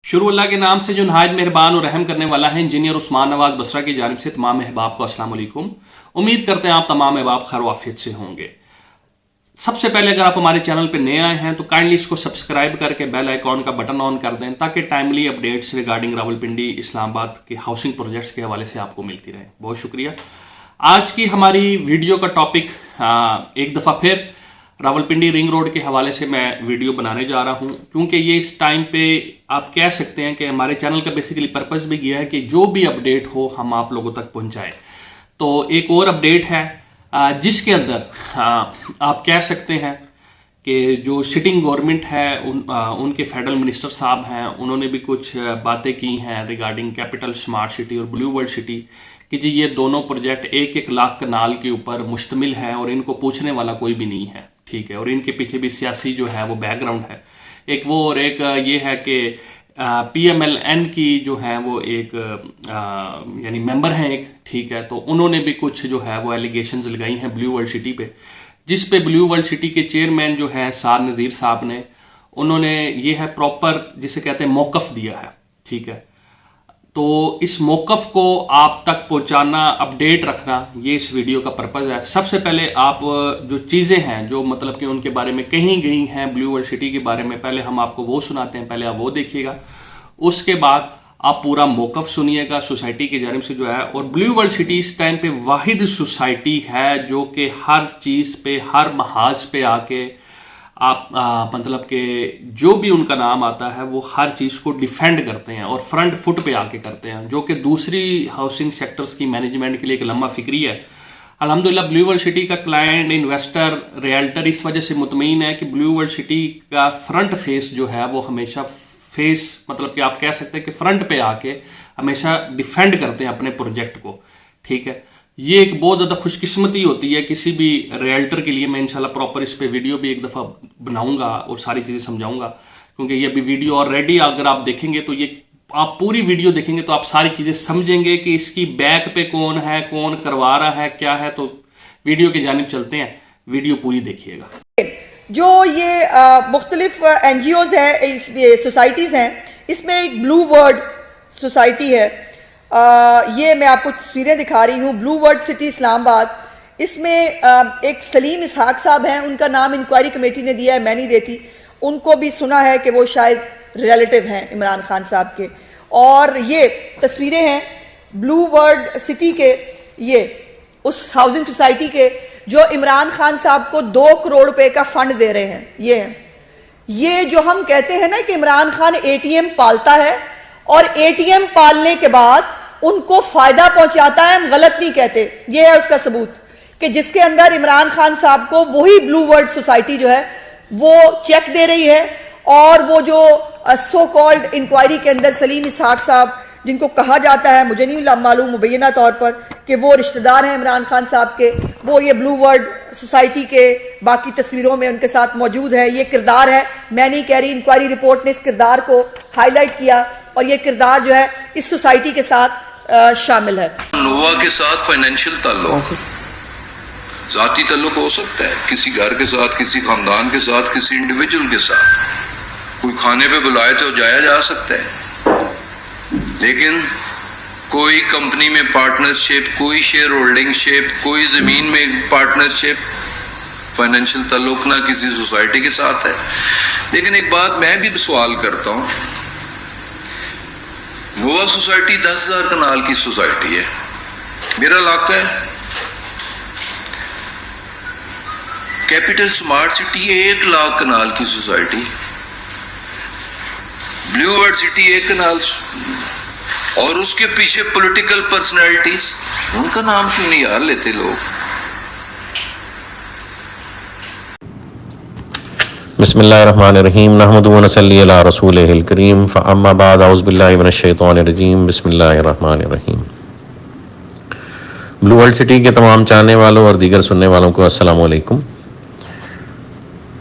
شروع اللہ کے نام سے جو نہایت مہربان اور رحم کرنے والا ہے۔ انجینئر عثمان نواز بصرہ کی جانب سے تمام احباب کو السلام علیکم۔ امید کرتے ہیں آپ تمام احباب خیر و عافیت سے ہوں گے۔ سب سے پہلے اگر آپ ہمارے چینل پہ نئے آئے ہیں تو کائنڈلی اس کو سبسکرائب کر کے بیل آئیکن کا بٹن آن کر دیں تاکہ ٹائملی اپڈیٹس ریگارڈنگ راولپنڈی اسلام آباد کے ہاؤسنگ پروجیکٹس کے حوالے سے آپ کو ملتی رہے۔ بہت شکریہ۔ آج کی ہماری ویڈیو کا ٹاپک ایک دفعہ پھر راولپنڈی رنگ روڈ کے حوالے سے میں ویڈیو بنانے جا رہا ہوں، کیونکہ یہ اس ٹائم پہ آپ کہہ سکتے ہیں کہ ہمارے چینل کا بیسیکلی پرپس بھی یہ ہے کہ جو بھی اپڈیٹ ہو ہم آپ لوگوں تک پہنچائیں۔ تو ایک اور اپڈیٹ ہے جس کے اندر آپ کہہ سکتے ہیں کہ جو سٹنگ گورنمنٹ ہے ان کے فیڈرل منسٹر صاحب ہیں، انہوں نے بھی کچھ باتیں کی ہیں ریگارڈنگ کیپٹل سمارٹ سٹی اور بلیو ورلڈ سٹی کہ جی یہ دونوں پروجیکٹ 1-1 لاکھ کنال کے اوپر مشتمل ہیں اور ان کو پوچھنے والا کوئی بھی نہیں ہے، ٹھیک ہے، اور ان کے پیچھے بھی سیاسی جو ہے وہ بیک گراؤنڈ ہے۔ ایک وہ اور ایک یہ ہے کہ پی ایم ایل این کی جو ہے وہ ایک یعنی ممبر ہیں ایک، ٹھیک ہے، تو انہوں نے بھی کچھ جو ہے وہ ایلیگیشنز لگائی ہیں بلیو ورلڈ سٹی پہ، جس پہ بلیو ورلڈ سٹی کے چیئرمین جو ہیں سعد نذیر صاحب نے انہوں نے یہ ہے پراپر جسے کہتے ہیں موقف دیا ہے، ٹھیک ہے۔ تو اس موقف کو آپ تک پہنچانا، اپڈیٹ رکھنا، یہ اس ویڈیو کا پرپز ہے۔ سب سے پہلے آپ جو چیزیں ہیں جو مطلب کہ ان کے بارے میں کہیں گئی ہیں بلیو ورلڈ سٹی کے بارے میں، پہلے ہم آپ کو وہ سناتے ہیں، پہلے آپ وہ دیکھیے گا، اس کے بعد آپ پورا موقف سنیے گا سوسائٹی کی جانب سے جو ہے۔ اور بلیو ورلڈ سٹی اس ٹائم پہ واحد سوسائٹی ہے جو کہ ہر چیز پہ، ہر محاذ پہ آ کے آپ مطلب کہ جو بھی ان کا نام آتا ہے وہ ہر چیز کو ڈیفینڈ کرتے ہیں اور فرنٹ فٹ پہ آ کے کرتے ہیں، جو کہ دوسری ہاؤسنگ سیکٹرز کی مینجمنٹ کے لیے ایک لمحہ فکری ہے۔ الحمدللہ بلیو ورلڈ سٹی کا کلائنٹ، انویسٹر، ریئلٹر اس وجہ سے مطمئن ہے کہ بلیو ورلڈ سٹی کا فرنٹ فیس جو ہے وہ ہمیشہ فیس مطلب کہ آپ کہہ سکتے ہیں کہ فرنٹ پہ آ کے ہمیشہ ڈیفینڈ کرتے ہیں اپنے پروجیکٹ کو، ٹھیک ہے۔ یہ ایک بہت زیادہ خوش قسمتی ہوتی ہے کسی بھی ریئلٹر کے لیے۔ میں انشاءاللہ پراپر اس پہ ویڈیو بھی ایک دفعہ بناؤں گا اور ساری چیزیں سمجھاؤں گا، کیونکہ یہ ابھی ویڈیو آلریڈی اگر آپ دیکھیں گے تو یہ آپ پوری ویڈیو دیکھیں گے تو آپ ساری چیزیں سمجھیں گے کہ اس کی بیک پہ کون ہے، کون کروا رہا ہے، کیا ہے۔ تو ویڈیو کی جانب چلتے ہیں، ویڈیو پوری دیکھیے گا۔ جو یہ مختلف این جی اوز ہیں، سوسائٹیز ہیں، اس میں ایک بلیو ورلڈ سوسائٹی ہے، یہ میں آپ کو تصویریں دکھا رہی ہوں، بلیو ورلڈ سٹی اسلام آباد۔ اس میں ایک سلیم اسحاق صاحب ہیں، ان کا نام انکوائری کمیٹی نے دیا ہے، میں نہیں دیتی، ان کو بھی سنا ہے کہ وہ شاید ریلیٹو ہیں عمران خان صاحب کے۔ اور یہ تصویریں ہیں بلیو ورلڈ سٹی کے، یہ اس ہاؤسنگ سوسائٹی کے جو عمران خان صاحب کو 2 کروڑ روپے کا فنڈ دے رہے ہیں۔ یہ جو ہم کہتے ہیں نا کہ Imran Khan A T M پالتا ہے اور اے ٹی ایم پالنے کے بعد ان کو فائدہ پہنچاتا ہے، ہم غلط نہیں کہتے، یہ ہے اس کا ثبوت کہ جس کے اندر عمران خان صاحب کو وہی بلیو ورلڈ سوسائٹی جو ہے وہ چیک دے رہی ہے، اور وہ جو سو کالڈ انکوائری کے اندر سلیم اسحاق صاحب جن کو کہا جاتا ہے، مجھے نہیں معلوم مبینہ طور پر کہ وہ رشتہ دار ہیں عمران خان صاحب کے، وہ یہ بلیو ورلڈ سوسائٹی کے باقی تصویروں میں ان کے ساتھ موجود ہے۔ یہ کردار ہے، میں نہیں کہہ رہی، انکوائری رپورٹ نے اس کردار کو ہائی لائٹ کیا، اور یہ کردار جو ہے اس سوسائٹی کے ساتھ شامل ہے۔ نووا کے ساتھ فائنینشیل تعلق، ذاتی تعلق ہو سکتا ہے، کسی گھر کے ساتھ، کسی خاندان کے ساتھ، کسی انڈیویجول کے ساتھ، کوئی کھانے پہ بلائے تو جایا جا سکتا ہے، لیکن کوئی کمپنی میں پارٹنرشپ، کوئی شیئر ہولڈنگ شپ، کوئی زمین میں پارٹنرشپ، فائنینشیل تعلق نہ کسی سوسائٹی کے ساتھ ہے۔ لیکن ایک بات میں بھی سوال کرتا ہوں، نووا سوسائٹی 10,000 کنال کی سوسائٹی ہے، میرا علاقہ ہے، capital smart city 1 lakh kanal کی society, blue world city 1 kanal, اور اس کے پیچھے پولیٹیکل پرسنالٹیز، ان کا نام کیوں نہیں یاد لیتے لوگ؟ بسم اللہ الرحمن الرحیم، نحمد و نصلی علی رسولہ الکریم، فاما بعد، اعوذ باللہ من الشیطان الرجیم، بسم اللہ الرحمن الرحیم۔ بلیو ورلڈ سٹی کے تمام چاہنے والوں اور دیگر سننے والوں کو السلام علیکم۔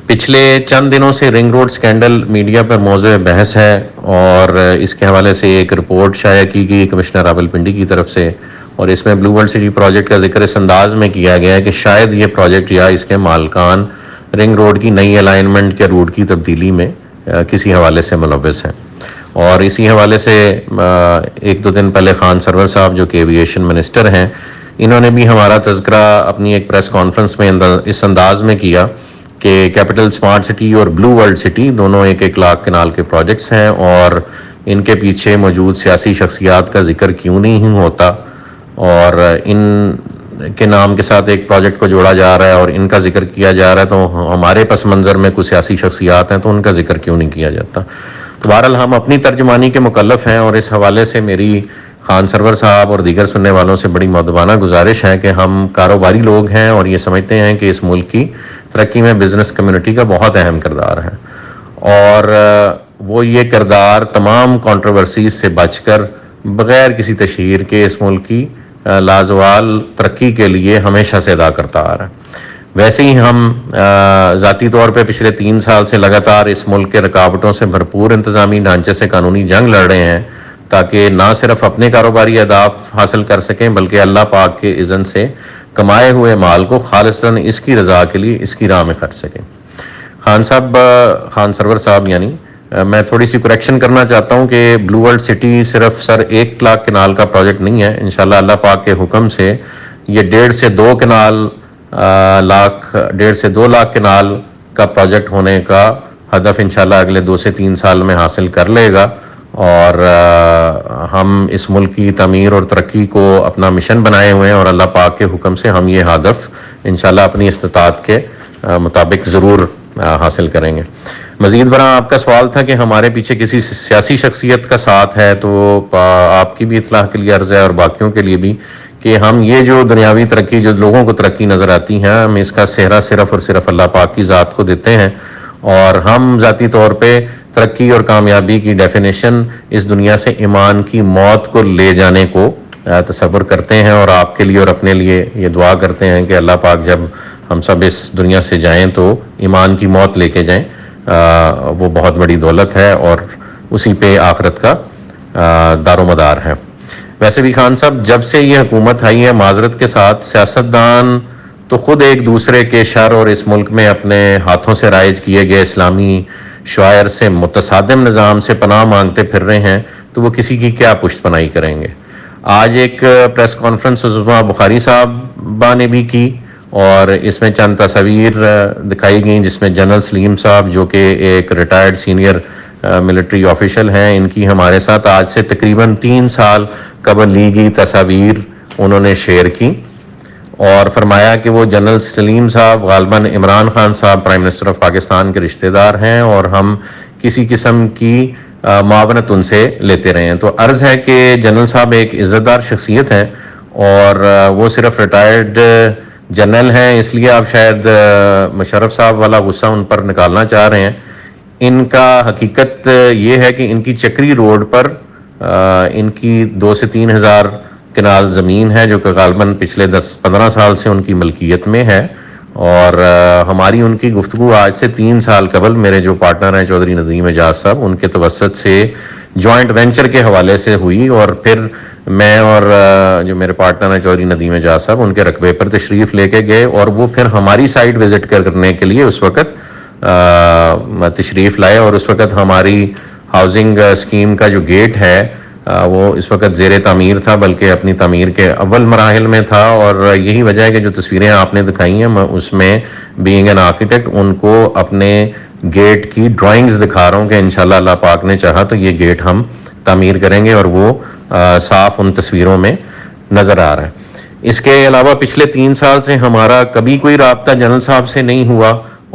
پچھلے چند دنوں سے رنگ روڈ سکینڈل میڈیا پر موضوع بحث ہے، اور اس کے حوالے سے ایک رپورٹ شائع کی گئی کمشنر راولپنڈی کی طرف سے، اور اس میں بلیو ورلڈ سٹی پروجیکٹ کا ذکر اس انداز میں کیا گیا ہے کہ شاید یہ پروجیکٹ یا اس کے مالکان رنگ روڈ کی نئی الائنمنٹ کے روٹ کی تبدیلی میں کسی حوالے سے ملوث ہیں، اور اسی حوالے سے ایک دو دن پہلے خان سرور صاحب جو کہ ایویشن منسٹر ہیں، انہوں نے بھی ہمارا تذکرہ اپنی ایک پریس کانفرنس میں اس انداز میں کیا کہ کیپٹل اسمارٹ سٹی اور بلو ورلڈ سٹی دونوں 1-1 لاکھ کنال کے پروجیکٹس ہیں، اور ان کے پیچھے موجود سیاسی شخصیات کا ذکر کیوں نہیں ہوتا، اور ان کے نام کے ساتھ ایک پروجیکٹ کو جوڑا جا رہا ہے اور ان کا ذکر کیا جا رہا ہے، تو ہمارے پس منظر میں کچھ سیاسی شخصیات ہیں تو ان کا ذکر کیوں نہیں کیا جاتا. تو بہرحال ہم اپنی ترجمانی کے مکلف ہیں، اور اس حوالے سے میری خان سرور صاحب اور دیگر سننے والوں سے بڑی مؤدبانہ گزارش ہے کہ ہم کاروباری لوگ ہیں اور یہ سمجھتے ہیں کہ اس ملک کی ترقی میں بزنس کمیونٹی کا بہت اہم کردار ہے، اور وہ یہ کردار تمام کنٹروورسیز سے بچ کر بغیر کسی تشہیر کے اس ملک کی لازوال ترقی کے لیے ہمیشہ سے ادا کرتا آ رہا ہے. ویسے ہی ہم ذاتی طور پہ پچھلے 3 سال سے لگاتار اس ملک کے رکاوٹوں سے بھرپور انتظامی ڈھانچے سے قانونی جنگ لڑ رہے ہیں تاکہ نہ صرف اپنے کاروباری اہداف حاصل کر سکیں بلکہ اللہ پاک کے اذن سے کمائے ہوئے مال کو خالصاً اس کی رضا کے لیے اس کی راہ میں خرچ سکیں. خان سرور صاحب یعنی میں تھوڑی سی کریکشن کرنا چاہتا ہوں کہ بلو ورلڈ سٹی صرف 1 لاکھ کنال کا پروجیکٹ نہیں ہے. انشاءاللہ اللہ پاک کے حکم سے یہ 1.5 سے 2 لاکھ کنال کا پروجیکٹ ہونے کا ہدف انشاءاللہ اگلے 2 سے 3 سال میں حاصل کر لے گا، اور ہم اس ملک کی تعمیر اور ترقی کو اپنا مشن بنائے ہوئے ہیں، اور اللہ پاک کے حکم سے ہم یہ ہدف انشاءاللہ اپنی استطاعت کے مطابق ضرور حاصل کریں گے. مزید برآں آپ کا سوال تھا کہ ہمارے پیچھے کسی سیاسی شخصیت کا ساتھ ہے، تو آپ کی بھی اطلاع کے لیے عرض ہے اور باقیوں کے لیے بھی کہ ہم یہ جو دنیاوی ترقی جو لوگوں کو ترقی نظر آتی ہے، ہم اس کا سہرا صرف اور صرف اللہ پاک کی ذات کو دیتے ہیں، اور ہم ذاتی طور پہ ترقی اور کامیابی کی ڈیفینیشن اس دنیا سے ایمان کی موت کو لے جانے کو تصور کرتے ہیں، اور آپ کے لیے اور اپنے لیے یہ دعا کرتے ہیں کہ اللہ پاک جب ہم سب اس دنیا سے جائیں تو ایمان کی موت لے کے جائیں. وہ بہت بڑی دولت ہے اور اسی پہ آخرت کا دار و مدار ہے. ویسے بھی خان صاحب جب سے یہ حکومت آئی ہے، معذرت کے ساتھ سیاستدان تو خود ایک دوسرے کے شر اور اس ملک میں اپنے ہاتھوں سے رائج کیے گئے اسلامی شعائر سے متصادم نظام سے پناہ مانگتے پھر رہے ہیں، تو وہ کسی کی کیا پشت پناہی کریں گے. آج ایک پریس کانفرنس عظمیٰ بخاری صاحبہ نے بھی کی، اور اس میں چند تصاویر دکھائی گئیں جس میں جنرل سلیم صاحب جو کہ ایک ریٹائرڈ سینئر ملٹری آفیشل ہیں، ان کی ہمارے ساتھ آج سے تقریباً 3 سال قبل لی گئی تصاویر انہوں نے شیئر کی، اور فرمایا کہ وہ جنرل سلیم صاحب غالباً عمران خان صاحب پرائم منسٹر آف پاکستان کے رشتہ دار ہیں، اور ہم کسی قسم کی معاونت ان سے لیتے رہے ہیں. تو عرض ہے کہ جنرل صاحب ایک عزت دار شخصیت ہیں، اور وہ صرف ریٹائرڈ جنرل ہیں، اس لیے آپ شاید مشرف صاحب والا غصہ ان پر نکالنا چاہ رہے ہیں. ان کا حقیقت یہ ہے کہ ان کی چکری روڈ پر ان کی 2 سے 3 ہزار کنال زمین ہے جو کہ غالباً پچھلے 10-15 سال سے ان کی ملکیت میں ہے، اور ہماری ان کی گفتگو آج سے 3 سال قبل میرے جو پارٹنر ہیں چودھری ندیم اعجاز صاحب ان کے توسط سے جوائنٹ وینچر کے حوالے سے ہوئی، اور پھر میں اور جو میرے پارٹنر ہیں چودھری ندیم اعجاز صاحب ان کے رقبے پر تشریف لے کے گئے، اور وہ پھر ہماری سائٹ وزٹ کرنے کے لیے اس وقت تشریف لائے، اور اس وقت ہماری ہاؤسنگ اسکیم کا جو گیٹ ہے وہ اس وقت زیر تعمیر تھا، بلکہ اپنی تعمیر کے اول مراحل میں تھا. اور یہی وجہ ہے کہ جو تصویریں آپ نے دکھائی ہیں میں اس میں بینگ این آرکیٹیکٹ ان کو اپنے گیٹ کی ڈرائنگز دکھا رہا ہوں کہ انشاءاللہ اللہ پاک نے چاہا تو یہ گیٹ ہم تعمیر کریں گے، اور وہ صاف ان تصویروں میں نظر آ رہا ہے. اس کے علاوہ پچھلے 3 سال سے ہمارا کبھی کوئی رابطہ جنرل صاحب سے نہیں ہوا،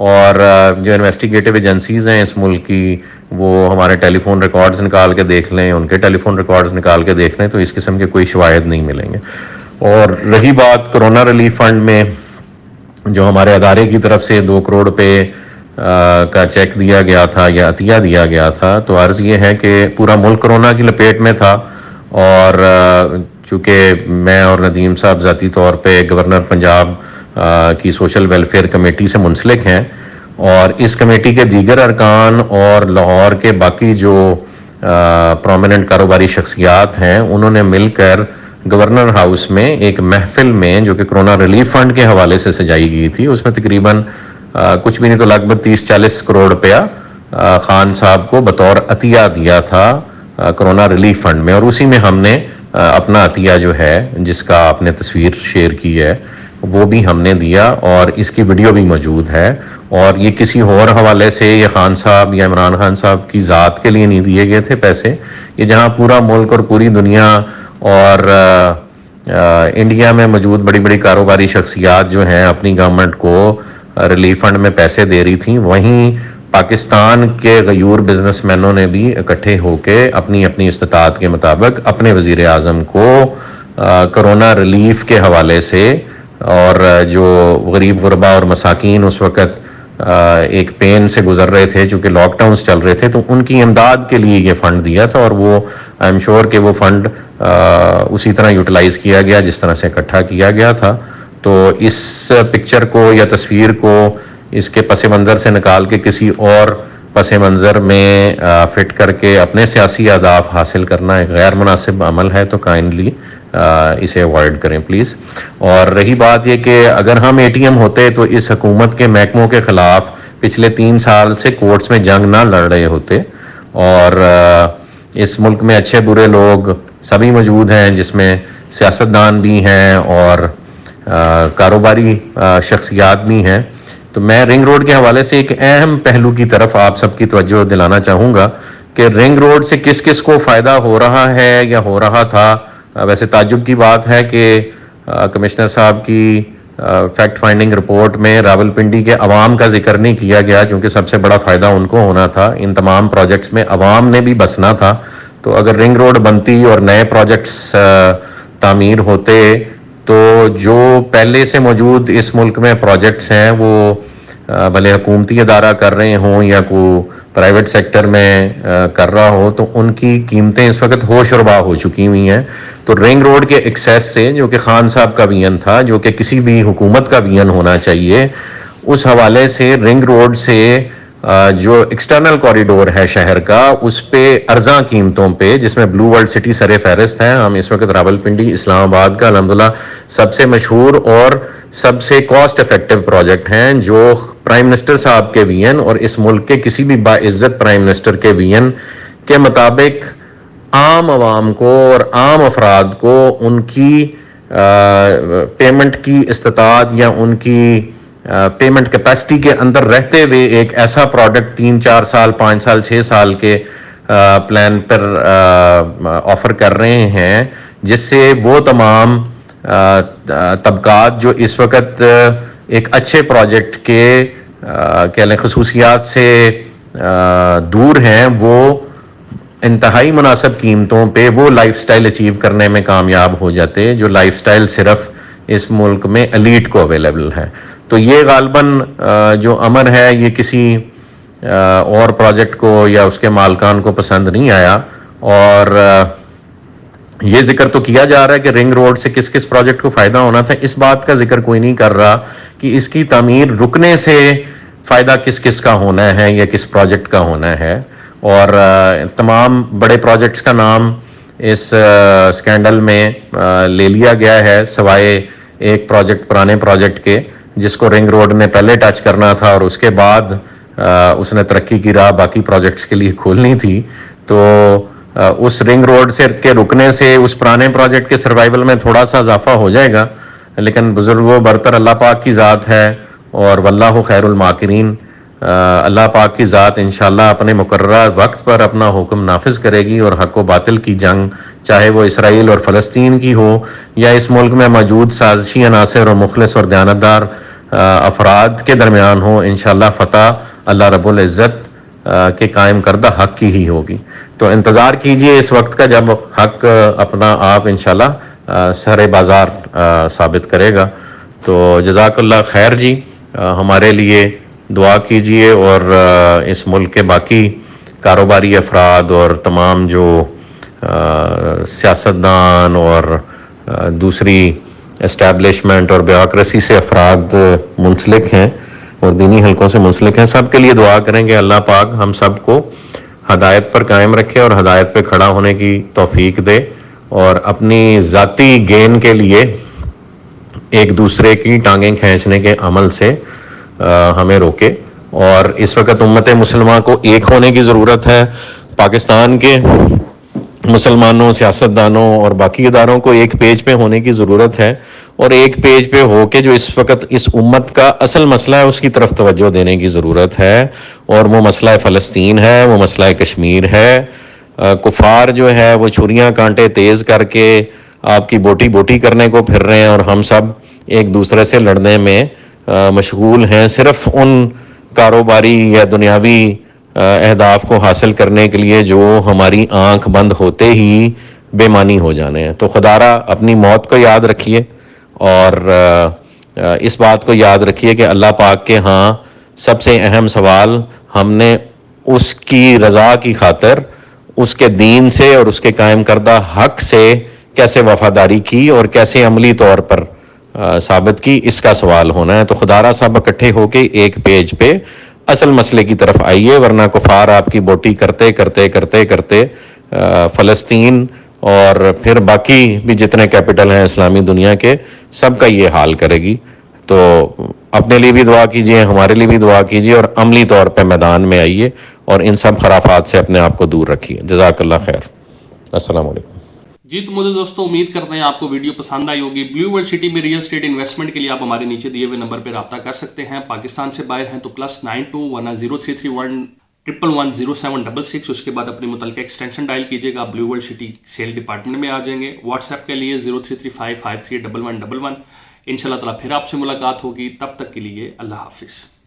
اور جو انویسٹیگیٹو ایجنسیز ہیں اس ملک کی وہ ہمارے ٹیلی فون ریکارڈز نکال کے دیکھ لیں، ان کے ٹیلی فون ریکارڈز نکال کے دیکھ لیں، تو اس قسم کے کوئی شواہد نہیں ملیں گے. اور رہی بات کرونا ریلیف فنڈ میں جو ہمارے ادارے کی طرف سے 2 کروڑ روپے کا چیک دیا گیا تھا یا عطیہ دیا گیا تھا، تو عرض یہ ہے کہ پورا ملک کرونا کی لپیٹ میں تھا، اور چونکہ میں اور ندیم صاحب ذاتی طور پہ گورنر پنجاب کی سوشل ویلفیئر کمیٹی سے منسلک ہیں، اور اس کمیٹی کے دیگر ارکان اور لاہور کے باقی جو پرومیننٹ کاروباری شخصیات ہیں انہوں نے مل کر گورنر ہاؤس میں ایک محفل میں جو کہ کرونا ریلیف فنڈ کے حوالے سے سجائی گئی تھی، اس میں تقریباً کچھ بھی نہیں تو لگ بھگ 30-40 کروڑ روپیہ خان صاحب کو بطور عطیہ دیا تھا کرونا ریلیف فنڈ میں, اور اسی میں ہم نے اپنا عطیہ جو ہے جس کا آپ نے تصویر شیئر کی ہے وہ بھی ہم نے دیا, اور اس کی ویڈیو بھی موجود ہے. اور یہ کسی اور حوالے سے یہ خان صاحب یا عمران خان صاحب کی ذات کے لیے نہیں دیے گئے تھے پیسے. یہ جہاں پورا ملک اور پوری دنیا اور انڈیا میں موجود بڑی بڑی کاروباری شخصیات جو ہیں اپنی گورنمنٹ کو ریلیف فنڈ میں پیسے دے رہی تھیں, وہیں پاکستان کے غیور بزنس مینوں نے بھی اکٹھے ہو کے اپنی اپنی استطاعت کے مطابق اپنے وزیر اعظم کو کرونا ریلیف کے حوالے سے, اور جو غریب غربا اور مساکین اس وقت ایک پین سے گزر رہے تھے چونکہ لاک ڈاؤنز چل رہے تھے, تو ان کی امداد کے لیے یہ فنڈ دیا تھا. اور وہ آئی ایم شیور کہ وہ فنڈ اسی طرح یوٹیلائز کیا گیا جس طرح سے اکٹھا کیا گیا تھا. تو اس پکچر کو یا تصویر کو اس کے پس منظر سے نکال کے کسی اور پس منظر میں فٹ کر کے اپنے سیاسی اہداف حاصل کرنا ایک غیر مناسب عمل ہے, تو کائنڈلی اسے اوائڈ کریں پلیز. اور رہی بات یہ کہ اگر ہم اے ٹی ایم ہوتے تو اس حکومت کے محکموں کے خلاف پچھلے 3 سال سے کورٹس میں جنگ نہ لڑ رہے ہوتے, اور اس ملک میں اچھے برے لوگ سبھی موجود ہیں جس میں سیاستدان بھی ہیں اور کاروباری شخصیات بھی ہیں. تو میں رنگ روڈ کے حوالے سے ایک اہم پہلو کی طرف آپ سب کی توجہ دلانا چاہوں گا کہ رنگ روڈ سے کس کس کو فائدہ ہو رہا ہے یا ہو رہا تھا. ویسے تعجب کی بات ہے کہ کمشنر صاحب کی فیکٹ فائنڈنگ رپورٹ میں راولپنڈی کے عوام کا ذکر نہیں کیا گیا, چونکہ سب سے بڑا فائدہ ان کو ہونا تھا. ان تمام پروجیکٹس میں عوام نے بھی بسنا تھا. تو اگر رنگ روڈ بنتی اور نئے پروجیکٹس تعمیر ہوتے تو جو پہلے سے موجود اس ملک میں پروجیکٹس ہیں وہ بھلے حکومتی ادارہ کر رہے ہوں یا کوئی پرائیویٹ سیکٹر میں کر رہا ہو, تو ان کی قیمتیں اس وقت ہوش ربا ہو چکی ہوئی ہیں. تو رنگ روڈ کے ایکسیس سے جو کہ خان صاحب کا ویژن تھا, جو کہ کسی بھی حکومت کا ویژن ہونا چاہیے, اس حوالے سے رنگ روڈ سے جو ایکسٹرنل کوریڈور ہے شہر کا اس پہ ارزاں قیمتوں پہ, جس میں بلو ورلڈ سٹی سر فہرست ہے. ہم اس وقت راولپنڈی اسلام آباد کا الحمدللہ سب سے مشہور اور سب سے کاسٹ افیکٹو پروجیکٹ ہیں, جو پرائم منسٹر صاحب کے ویژن اور اس ملک کے کسی بھی باعزت پرائم منسٹر کے ویژن کے مطابق عام عوام کو اور عام افراد کو ان کی پیمنٹ کی استطاعت یا ان کی پیمنٹ کیپیسٹی کے اندر رہتے ہوئے ایک ایسا پروڈکٹ 3-4 سال 5 سال 6 سال کے پلان پر آفر کر رہے ہیں, جس سے وہ تمام طبقات جو اس وقت ایک اچھے پروجیکٹ کے کہہ لیں خصوصیات سے دور ہیں, وہ انتہائی مناسب قیمتوں پہ وہ لائف سٹائل اچیو کرنے میں کامیاب ہو جاتے جو لائف سٹائل صرف اس ملک میں ایلیٹ کو اویلیبل ہے. تو یہ غالباً جو امر ہے یہ کسی اور پروجیکٹ کو یا اس کے مالکان کو پسند نہیں آیا, اور یہ ذکر تو کیا جا رہا ہے کہ رنگ روڈ سے کس کس پروجیکٹ کو فائدہ ہونا تھا, اس بات کا ذکر کوئی نہیں کر رہا کہ اس کی تعمیر رکنے سے فائدہ کس کس کا ہونا ہے یا کس پروجیکٹ کا ہونا ہے. اور تمام بڑے پروجیکٹس کا نام اس سکینڈل میں لے لیا گیا ہے سوائے ایک پروجیکٹ پرانے پروجیکٹ کے جس کو رنگ روڈ نے پہلے ٹچ کرنا تھا اور اس کے بعد اس نے ترقی کی راہ باقی پروجیکٹس کے لیے کھولنی تھی. تو اس رنگ روڈ سے کے رکنے سے اس پرانے پروجیکٹ کے سروائیول میں تھوڑا سا اضافہ ہو جائے گا, لیکن بزرگوں برتر اللہ پاک کی ذات ہے اور واللہ خیر الماکرین. اللہ پاک کی ذات انشاءاللہ اپنے مقررہ وقت پر اپنا حکم نافذ کرے گی, اور حق و باطل کی جنگ چاہے وہ اسرائیل اور فلسطین کی ہو یا اس ملک میں موجود سازشی عناصر اور مخلص اور دیانتدار افراد کے درمیان ہو, انشاءاللہ فتح اللہ رب العزت کے قائم کردہ حق کی ہی ہوگی. تو انتظار کیجئے اس وقت کا جب حق اپنا آپ انشاءاللہ سر بازار ثابت کرے گا. تو جزاک اللہ خیر جی, ہمارے لیے دعا کیجئے اور اس ملک کے باقی کاروباری افراد اور تمام جو سیاستدان اور دوسری اسٹیبلشمنٹ اور بیوروکریسی سے افراد منسلک ہیں اور دینی حلقوں سے منسلک ہیں, سب کے لیے دعا کریں گے اللہ پاک ہم سب کو ہدایت پر قائم رکھے اور ہدایت پہ کھڑا ہونے کی توفیق دے, اور اپنی ذاتی گین کے لیے ایک دوسرے کی ٹانگیں کھینچنے کے عمل سے ہمیں روکے. اور اس وقت امت مسلمہ کو ایک ہونے کی ضرورت ہے. پاکستان کے مسلمانوں، سیاستدانوں اور باقی اداروں کو ایک پیج پہ ہونے کی ضرورت ہے، اور ایک پیج پہ ہو کے جو اس وقت اس امت کا اصل مسئلہ ہے اس کی طرف توجہ دینے کی ضرورت ہے، اور وہ مسئلہ فلسطین ہے، وہ مسئلہ کشمیر ہے۔ کفار جو ہے وہ چھریاں کانٹے تیز کر کے آپ کی بوٹی بوٹی کرنے کو پھر رہے ہیں، اور ہم سب ایک دوسرے سے لڑنے میں مشغول ہیں، صرف ان کاروباری یا دنیاوی اہداف کو حاصل کرنے کے لیے جو ہماری آنکھ بند ہوتے ہی بے معنی ہو جانے ہیں۔ تو خدارہ اپنی موت کو یاد رکھیے، اور اس بات کو یاد رکھیے کہ اللہ پاک کے ہاں سب سے اہم سوال ہم نے اس کی رضا کی خاطر اس کے دین سے اور اس کے قائم کردہ حق سے کیسے وفاداری کی اور کیسے عملی طور پر ثابت کی، اس کا سوال ہونا ہے۔ تو خدارہ صاحب اکٹھے ہو کے ایک پیج پہ اصل مسئلے کی طرف آئیے، ورنہ کفار آپ کی بوٹی کرتے کرتے کرتے کرتے فلسطین اور پھر باقی بھی جتنے کیپٹل ہیں اسلامی دنیا کے سب کا یہ حال کرے گی۔ تو اپنے لیے بھی دعا کیجیے، ہمارے لیے بھی دعا کیجیے، اور عملی طور پہ میدان میں آئیے اور ان سب خرافات سے اپنے آپ کو دور رکھیے۔ جزاک اللہ خیر، السلام علیکم۔ جی تو مجھے دوستوں امید کرتے ہیں آپ کو ویڈیو پسند آئی ہوگی۔ بلیو ورلڈ سٹی میں ریئل اسٹیٹ انویسٹمنٹ کے لیے آپ ہمارے نیچے دیے ہوئے نمبر پہ رابطہ کر سکتے ہیں۔ پاکستان سے باہر ہیں تو +921033110766، اس کے بعد اپنی متعلقہ ایکسٹینشن ڈائل کیجیے گا، blue world city sale department میں آ جائیں گے۔ واٹس ایپ کے لیے 0335531111۔ انشاءاللہ تعالیٰ پھر آپ سے ملاقات ہوگی، تب تک کے لیے اللہ حافظ۔